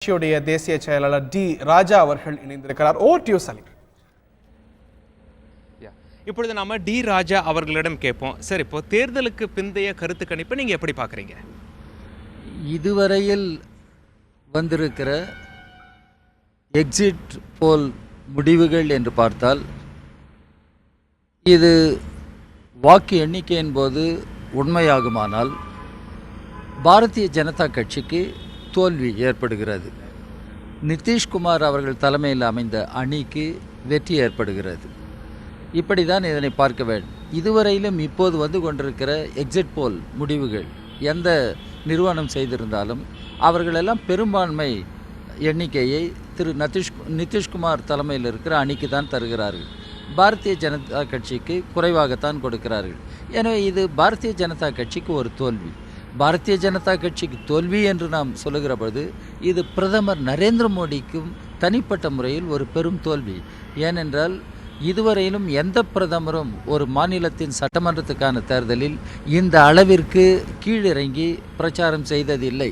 கட்சியுடைய தேசிய செயலாளர் டி ராஜா அவர்கள் இணைந்திருக்கிறார். Over to you Salim. இப்பொழுது நாம டி ராஜா அவர்களிடம் கேட்போம். சார், இப்போ தேர்தலுக்கு பிந்தைய கருத்து கணிப்பை நீங்க எப்படி பார்க்குறீங்க? இதுவரையில் வந்திருக்கிற எக்ஸிட் போல் முடிவுகள் என்று பார்த்தால், இது வாக்கு எண்ணிக்கையின் போது உண்மையாகுமானால் பாரதிய ஜனதா கட்சிக்கு தோல்வி ஏற்படுகிறது. நிதிஷ்குமார் அவர்கள் தலைமையில் அமைந்த அணிக்கு வெற்றி ஏற்படுகிறது. இப்படி தான் இதனை பார்க்க வேண்டும். இதுவரையிலும் இப்போது வந்து கொண்டிருக்கிற எக்ஸிட் போல் முடிவுகள் எந்த நிறுவனம் செய்திருந்தாலும் அவர்களெல்லாம் பெரும்பான்மை எண்ணிக்கையை திரு நிதிஷ்குமார் தலைமையில் இருக்கிற அணிக்கு தான் தருகிறார்கள். பாரதிய ஜனதா கட்சிக்கு குறைவாகத்தான் கொடுக்கிறார்கள். எனவே இது பாரதிய ஜனதா கட்சிக்கு ஒரு தோல்வி. பாரதிய ஜனதா கட்சிக்கு தோல்வி என்று நாம் சொல்லுகிற பொழுது இது பிரதமர் நரேந்திர மோடிக்கும் தனிப்பட்ட முறையில் ஒரு பெரும் தோல்வி. ஏனென்றால் இதுவரையிலும் எந்த பிரதமரும் ஒரு மாநிலத்தின் சட்டமன்றத்துக்கான தேர்தலில் இந்த அளவிற்கு கீழிறங்கி பிரச்சாரம் செய்ததில்லை.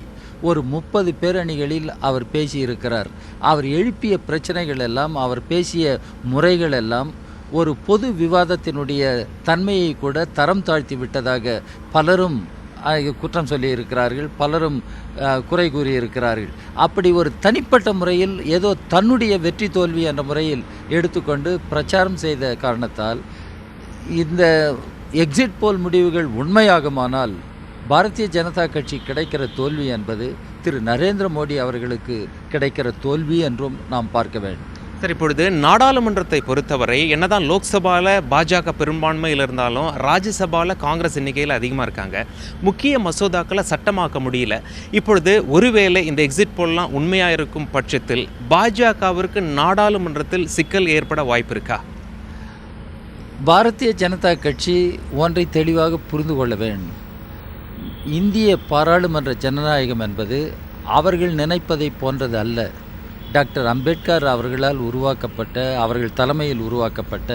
ஒரு 30 பேரணிகளில் அவர் பேசியிருக்கிறார். அவர் எழுப்பிய பிரச்சனைகள் எல்லாம், அவர் பேசிய முறைகள் எல்லாம் ஒரு பொது விவாதத்தினுடைய தன்மையை கூட தரம் தாழ்த்தி விட்டதாக பலரும் குற்றம் சொல்லி இருக்கிறார்கள், பலரும் குறை கூறியிருக்கிறார்கள். அப்படி ஒரு தனிப்பட்ட முறையில் ஏதோ தன்னுடைய வெற்றி தோல்வி என்ற முறையில் எடுத்துக்கொண்டு பிரச்சாரம் செய்த காரணத்தால் இந்த எக்ஸிட் போல் முடிவுகள் உண்மையாகுமானால் பாரதிய ஜனதா கட்சி கிடைக்கிற தோல்வி என்பது திரு நரேந்திர மோடி அவர்களுக்கு கிடைக்கிற தோல்வி என்றும் நாம் பார்க்க வேண்டும். சார், இப்பொழுது நாடாளுமன்றத்தை பொறுத்தவரை என்னதான் லோக்சபாவில் பாஜக பெரும்பான்மையில் இருந்தாலும் ராஜ்யசபாவில் காங்கிரஸ் எண்ணிக்கையில் அதிகமாக இருக்காங்க. முக்கிய மசோதாக்களை சட்டமாக்க முடியல. இப்பொழுது ஒருவேளை இந்த எக்ஸிட் போல்லாம் உண்மையாக இருக்கும் பட்சத்தில் பாஜகவிற்கு நாடாளுமன்றத்தில் சிக்கல் ஏற்பட வாய்ப்பு இருக்கா? பாரதிய ஜனதா கட்சி ஒன்றை தெளிவாக புரிந்து கொள்ள வேண்டும். இந்திய பாராளுமன்ற ஜனநாயகம் என்பது அவர்கள் நினைப்பதை போன்றது அல்ல. டாக்டர் அம்பேத்கர் அவர்களால் உருவாக்கப்பட்ட, அவர்கள் தலைமையில் உருவாக்கப்பட்ட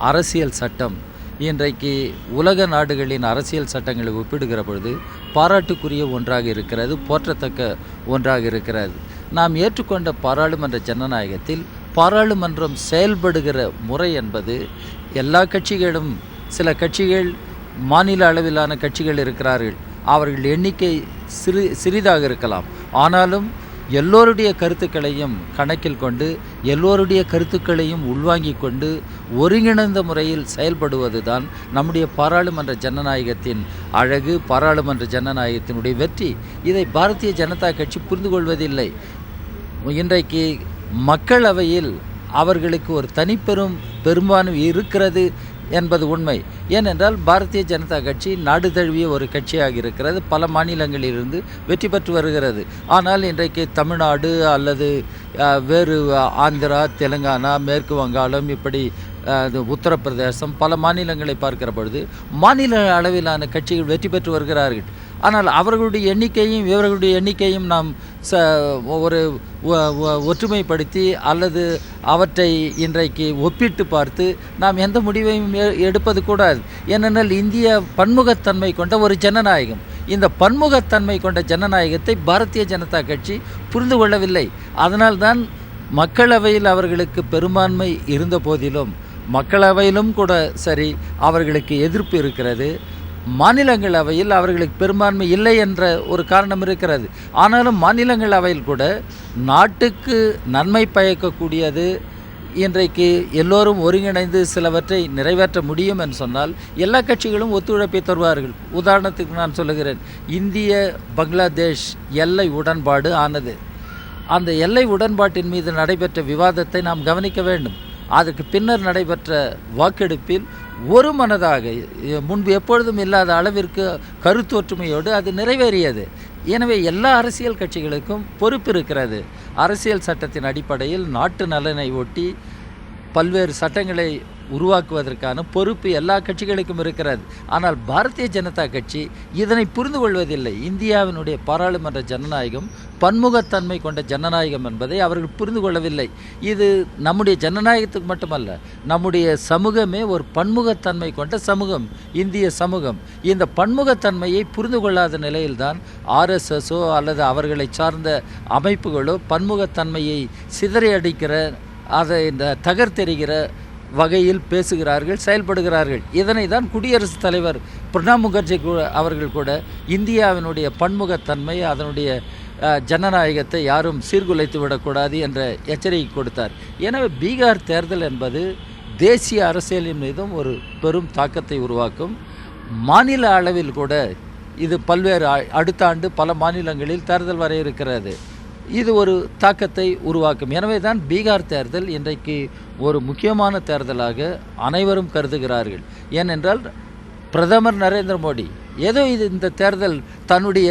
அரசியல் சட்டம் இன்றைக்கு உலக நாடுகளின் அரசியல் சட்டங்களை ஒப்பிடுகிற பொழுது பாராட்டுக்குரிய ஒன்றாக இருக்கிறது, போற்றத்தக்க ஒன்றாக இருக்கிறது. நாம் ஏற்றுக்கொண்ட பாராளுமன்ற ஜனநாயகத்தில் பாராளுமன்றம் செயல்படுகிற முறை என்பது எல்லா கட்சிகளும், சில கட்சிகள் மாநில அளவிலான கட்சிகள் இருக்கிறார்கள், அவர்கள் எண்ணிக்கை சிறிதாக இருக்கலாம், ஆனாலும் எல்லோருடைய கருத்துக்களையும் கணக்கில் கொண்டு, எல்லோருடைய கருத்துக்களையும் உள்வாங்கிக் கொண்டு ஒருங்கிணைந்த முறையில் செயல்படுவது தான் நம்முடைய பாராளுமன்ற ஜனநாயகத்தின் அழகு, பாராளுமன்ற ஜனநாயகத்தினுடைய வெற்றி. இதை பாரதிய ஜனதா கட்சி புரிந்து கொள்வதில்லை. இன்றைக்கு மக்களவையில் அவர்களுக்கு ஒரு தனிப்பெரும் பெரும்பான்மை இருக்கிறது என்பது உண்மை. ஏனென்றால் பாரதிய ஜனதா கட்சி நாடு தழுவிய ஒரு கட்சியாக இருக்கிறது, பல மாநிலங்களிலிருந்து வெற்றி பெற்று வருகிறது. ஆனால் இன்றைக்கு தமிழ்நாடு அல்லது வேறு ஆந்திரா, தெலுங்கானா, மேற்கு வங்காளம், இப்படி உத்தரப்பிரதேசம், பல மாநிலங்களை பார்க்கிற பொழுது மாநில அளவிலான கட்சிகள் வெற்றி பெற்று வருகிறார்கள். ஆனால் அவர்களுடைய எண்ணிக்கையும் இவர்களுடைய எண்ணிக்கையும் நாம் ஒரு ஒற்றுமைப்படுத்தி அல்லது அவற்றை இன்றைக்கு ஒப்பிட்டு பார்த்து நாம் எந்த முடிவையும் எடுப்பது கூடாது. ஏனென்றால் இந்திய பன்முகத்தன்மை கொண்ட ஒரு ஜனநாயகம். இந்த பன்முகத்தன்மை கொண்ட ஜனநாயகத்தை பாரதிய ஜனதா கட்சி புரிந்து கொள்ளவில்லை. அதனால்தான் மக்களவையில் அவர்களுக்கு பெரும்பான்மை இருந்த போதிலும், மக்களவையிலும் கூட சரி அவர்களுக்கு எதிர்ப்பு இருக்கிறது, மாநிலங்களவையில் அவர்களுக்கு பெரும்பான்மை இல்லை என்ற ஒரு காரணம் இருக்கிறது. ஆனாலும் மாநிலங்களவையில் கூட நாட்டுக்கு நன்மை பயக்கக்கூடியது, இன்றைக்கு எல்லோரும் ஒருங்கிணைந்து சிலவற்றை நிறைவேற்ற முடியும் என்று சொன்னால் எல்லா கட்சிகளும் ஒத்துழைப்பை தருவார்கள். உதாரணத்துக்கு நான் சொல்லுகிறேன், இந்திய பங்களாதேஷ் எல்லை உடன்பாடு ஆனது. அந்த எல்லை உடன்பாட்டின் மீது நடைபெற்ற விவாதத்தை நாம் கவனிக்க வேண்டும். அதற்கு பின்னர் நடைபெற்ற வாக்கெடுப்பில் ஒரு மனதாக, முன்பு எப்பொழுதும் இல்லாத அளவிற்கு கருத்தொற்றுமையோடு அது நிறைவேறியது. எனவே எல்லா அரசியல் கட்சிகளுக்கும் பொறுப்பு இருக்கிறது. அரசியல் சட்டத்தின் அடிப்படையில் நாட்டு நலனை ஒட்டி பல்வேறு சட்டங்களை உருவாக்குவதற்கான பொறுப்பு எல்லா கட்சிகளுக்கும் இருக்கிறது. ஆனால் பாரதிய ஜனதா கட்சி இதனை புரிந்து கொள்வதில்லை. இந்தியாவினுடைய பாராளுமன்ற ஜனநாயகம் பன்முகத்தன்மை கொண்ட ஜனநாயகம் என்பதை அவர்கள் புரிந்து கொள்ளவில்லை. இது நம்முடைய ஜனநாயகத்துக்கு மட்டுமல்ல, நம்முடைய சமூகமே ஒரு பன்முகத்தன்மை கொண்ட சமூகம், இந்திய சமூகம். இந்த பன்முகத்தன்மையை புரிந்து கொள்ளாத நிலையில்தான் ஆர்எஸ்எஸோ அல்லது அவர்களை சார்ந்த அமைப்புகளோ பன்முகத்தன்மையை சிதறையடிக்கிற, அதை இந்த தகர்த்தெறிகிற வகையில் பேசுகிறார்கள், செயல்படுகிறார்கள். இதனை தான் குடியரசுத் தலைவர் பிரணாப் முகர்ஜி அவர்கள் கூட இந்தியாவினுடைய பன்முகத்தன்மை, அதனுடைய ஜனநாயகத்தை யாரும் சீர்குலைத்து விடக்கூடாது என்ற எச்சரிக்கை கொடுத்தார். எனவே பீகார் தேர்தல் என்பது தேசிய அரசியலின் மீதும் ஒரு பெரும் தாக்கத்தை உருவாக்கும். மாநில அளவில் கூட இது பல்வேறு அடுத்த ஆண்டு பல மாநிலங்களில் தேர்தல் வர இருக்கிறது. இது ஒரு தாக்கத்தை உருவாக்கும். எனவே தான் பீகார் தேர்தல் இன்றைக்கு ஒரு முக்கியமான தேர்தலாக அனைவரும் கருதுகிறார்கள். ஏனென்றால் பிரதமர் நரேந்திர மோடி ஏதோ இந்த தேர்தல் தன்னுடைய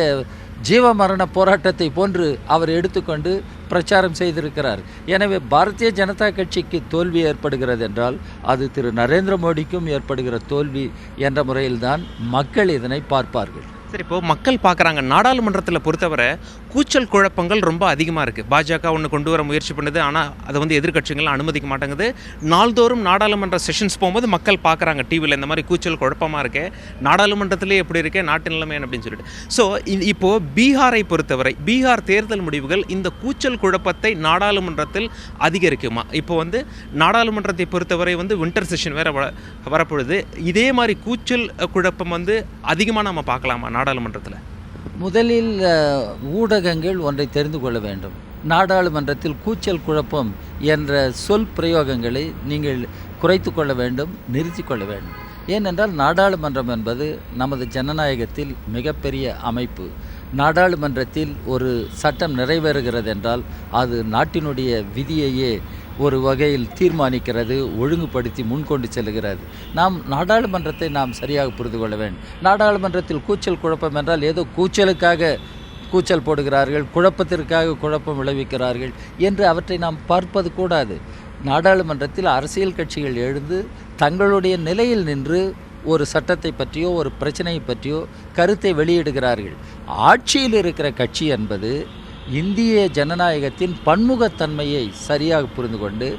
ஜீவமரண போராட்டத்தை போன்று அவர் எடுத்துக்கொண்டு பிரச்சாரம் செய்திருக்கிறார். எனவே பாரதிய ஜனதா கட்சிக்கு தோல்வி ஏற்படுகிறது என்றால் அது திரு நரேந்திர மோடிக்கும் ஏற்படுகிற தோல்வி என்ற முறையில்தான் மக்கள் இதனை பார்ப்பார்கள். சரி, இப்போது மக்கள் பார்க்குறாங்க, நாடாளுமன்றத்தில் பொறுத்தவரை கூச்சல் குழப்பங்கள் ரொம்ப அதிகமாக இருக்குது. பாஜக ஒன்று கொண்டு வர முயற்சி பண்ணுது, ஆனால் அதை வந்து எதிர்க்கட்சிகள் அனுமதிக்க மாட்டேங்குது. நாள்தோறும் நாடாளுமன்ற செஷன்ஸ் போகும்போது மக்கள் பார்க்குறாங்க டிவியில் இந்த மாதிரி கூச்சல் குழப்பமாக இருக்கே, நாடாளுமன்றத்திலே எப்படி இருக்கே, நாட்டு நிலைமை அப்படின்னு சொல்லிட்டு. ஸோ இப்போது பீகாரை பொறுத்தவரை பீகார் தேர்தல் முடிவுகள் இந்த கூச்சல் குழப்பத்தை நாடாளுமன்றத்தில் அதிகரிக்குமா? இப்போ வந்து நாடாளுமன்றத்தை பொறுத்தவரை வந்து வின்டர் செஷன் வேறு வரப்பொழுது இதே மாதிரி கூச்சல் குழப்பம் வந்து அதிகமாக நம்ம பார்க்கலாமா நாடாளுமன்றத்தில்? முதலில் ஊடகங்கள் ஒன்றை தெரிந்து கொள்ள வேண்டும். நாடாளுமன்றத்தில் கூச்சல் குழப்பம் என்ற சொல் பிரயோகங்களை நீங்கள் குறைத்து கொள்ள வேண்டும், நிறுத்தி கொள்ள வேண்டும். ஏனென்றால் நாடாளுமன்றம் என்பது நமது ஜனநாயகத்தில் மிகப்பெரிய அமைப்பு. நாடாளுமன்றத்தில் ஒரு சட்டம் நிறைவேறுகிறது என்றால் அது நாட்டினுடைய விதியையே ஒரு வகையில் தீர்மானிக்கிறது, ஒழுங்குபடுத்தி முன்கொண்டு செல்கிறது. நாம் நாடாளுமன்றத்தை நாம் சரியாக புரிந்து கொள்ள வேண்டும். நாடாளுமன்றத்தில் கூச்சல் குழப்பம் என்றால் ஏதோ கூச்சலுக்காக கூச்சல் போடுகிறார்கள், குழப்பத்திற்காக குழப்பம் விளைவிக்கிறார்கள் என்று அவற்றை நாம் பார்ப்பது கூடாது. நாடாளுமன்றத்தில் அரசியல் கட்சிகள் எழுந்து தங்களுடைய நிலையில் நின்று ஒரு சட்டத்தை பற்றியோ ஒரு பிரச்சனையை பற்றியோ கருத்தை வெளியிடுகிறார்கள். ஆட்சியில் இருக்கிற கட்சி என்பது இந்திய ஜனநாயகத்தின் பன்முகத்தன்மையை சரியாக புரிந்து கொண்டு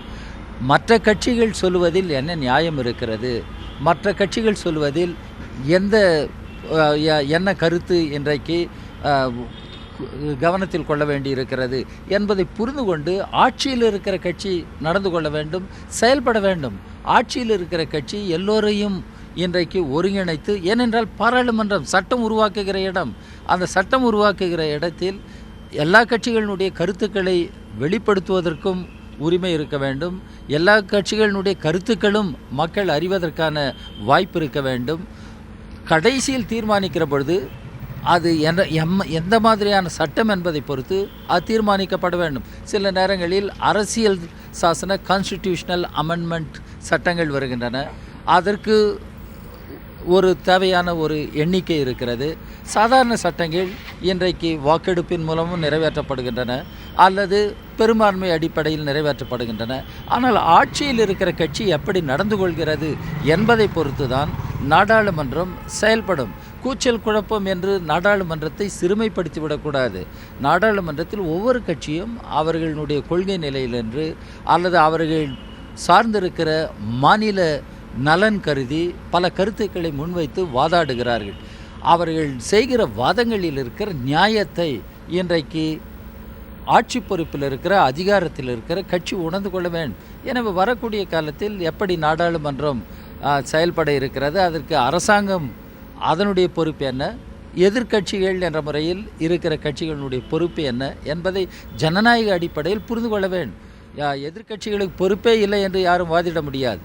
மற்ற கட்சிகள் சொல்லுவதில் என்ன நியாயம் இருக்கிறது, மற்ற கட்சிகள் சொல்லுவதில் என்ன கருத்து இன்றைக்கு கவனத்தில் கொள்ள வேண்டியிருக்கிறது என்பதை புரிந்து கொண்டு ஆட்சியில் இருக்கிற கட்சி நடந்து கொள்ள வேண்டும், செயல்பட வேண்டும். ஆட்சியில் இருக்கிற கட்சி எல்லோரையும் இன்றைக்கு ஒருங்கிணைத்து, ஏனென்றால் பாராளுமன்றம் சட்டம் உருவாக்குகிற இடம், அந்த சட்டம் உருவாக்குகிற இடத்தில் எல்லா கட்சிகளினுடைய கருத்துக்களை வெளிப்படுத்துவதற்கும் உரிமை இருக்க வேண்டும். எல்லா கட்சிகளினுடைய கருத்துக்களும் மக்கள் அறிவதற்கான வாய்ப்பு இருக்க வேண்டும். கடைசியில் தீர்மானிக்கிற பொழுது அது எந்த மாதிரியான சட்டம் என்பதை பொறுத்து அது தீர்மானிக்கப்பட வேண்டும். சில நேரங்களில் அரசியல் சாசன கான்ஸ்டிடியூஷனல் அமெண்ட்மெண்ட் சட்டங்கள் வருகின்றன. அதற்கு ஒரு தேவையான ஒரு எண்ணிக்கை இருக்கிறது. சாதாரண சட்டங்கள் இன்றைக்கு வாக்கெடுப்பின் மூலமும் நிறைவேற்றப்படுகின்றன அல்லது பெரும்பான்மை அடிப்படையில் நிறைவேற்றப்படுகின்றன. ஆனால் ஆட்சியில் இருக்கிற கட்சி எப்படி நடந்து கொள்கிறது என்பதை பொறுத்து தான் நாடாளுமன்றம் செயல்படும். கூச்சல் குழப்பம் என்று நாடாளுமன்றத்தை சிறுமைப்படுத்திவிடக்கூடாது. நாடாளுமன்றத்தில் ஒவ்வொரு கட்சியும் அவர்களுடைய கொள்கை நிலையிலென்று அல்லது அவர்கள் சார்ந்திருக்கிற மாநில நலன் கருதி பல கருத்துக்களை முன்வைத்து வாதாடுகிறார்கள். அவர்கள் செய்கிற வாதங்களில் இருக்கிற நியாயத்தை இன்றைக்கு ஆட்சி பொறுப்பில் இருக்கிற அதிகாரத்தில் இருக்கிற கட்சி உணர்ந்து கொள்ள வேண்டும். எனவே வரக்கூடிய காலத்தில் எப்படி நாடாளுமன்றம் செயல்பட இருக்கிறது, அதற்கு அரசாங்கம் அதனுடைய பொறுப்பு என்ன, எதிர்க்கட்சிகள் என்ற முறையில் இருக்கிற கட்சிகளுடைய பொறுப்பு என்ன என்பதை ஜனநாயக அடிப்படையில் புரிந்து கொள்ள வேண்டும். எதிர்க்கட்சிகளுக்கு பொறுப்பே இல்லை என்று யாரும் வாதிட முடியாது.